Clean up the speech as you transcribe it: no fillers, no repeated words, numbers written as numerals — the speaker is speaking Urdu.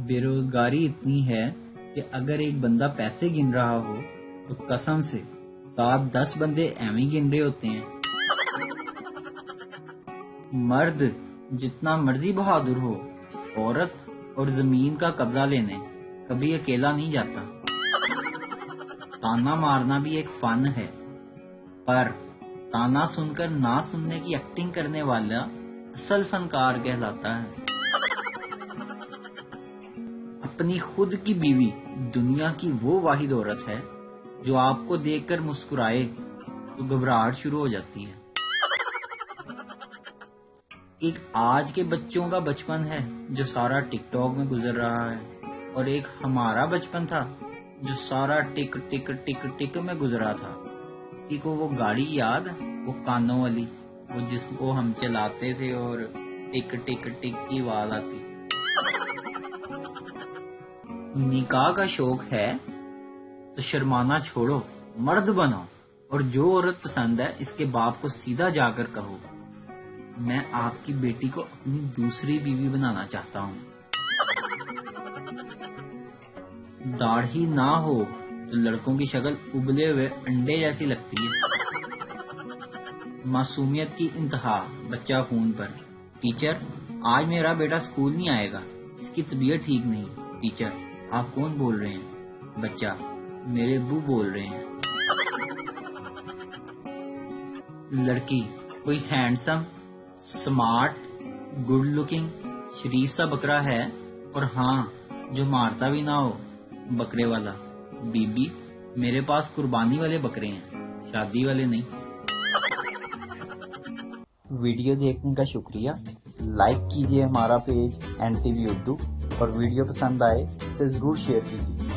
بے روزگاری اتنی ہے کہ اگر ایک بندہ پیسے گن رہا ہو تو قسم سے 7-10 بندے ایویں گن رہے ہوتے ہیں۔ مرد جتنا مرضی بہادر ہو، عورت اور زمین کا قبضہ لینے کبھی اکیلا نہیں جاتا۔ تانا مارنا بھی ایک فن ہے، پر تانا سن کر نہ سننے کی ایکٹنگ کرنے والا اصل فنکار کہلاتا ہے۔ اپنی خود کی بیوی دنیا کی وہ واحد عورت ہے جو آپ کو دیکھ کر مسکرائے تو گھبراہٹ شروع ہو جاتی ہے۔ ایک آج کے بچوں کا بچپن ہے جو سارا ٹک ٹاک میں گزر رہا ہے، اور ایک ہمارا بچپن تھا جو سارا ٹک ٹک ٹک ٹک میں گزرا تھا۔ کسی کو وہ گاڑی یاد ہے، وہ کانوں والی، وہ جس کو ہم چلاتے تھے اور ٹک ٹک ٹک کی آواز آتی۔ نکاح کا شوق ہے تو شرمانا چھوڑو، مرد بنو، اور جو عورت پسند ہے اس کے باپ کو سیدھا جا کر کہو میں آپ کی بیٹی کو اپنی دوسری بیوی بنانا چاہتا ہوں۔ داڑھی نہ ہو تو لڑکوں کی شکل ابلے ہوئے انڈے جیسی لگتی ہے۔ معصومیت کی انتہا، بچہ فون پر، ٹیچر آج میرا بیٹا اسکول نہیں آئے گا، اس کی طبیعت ٹھیک نہیں۔ ٹیچر آپ کون بول رہے ہیں؟ بچہ میرے ابو بول رہے ہیں۔ لڑکی کوئی ہینڈسم، سمارٹ، گڈ لکنگ، شریف سا بکرا ہے، اور ہاں جو مارتا بھی نہ ہو، بکرے والا۔ بی بی میرے پاس قربانی والے بکرے ہیں، شادی والے نہیں۔ ویڈیو دیکھنے کا شکریہ۔ لائک کیجیے ہمارا پیج NTV اردو، اور ویڈیو پسند آئے اسے ضرور شیئر کیجیے۔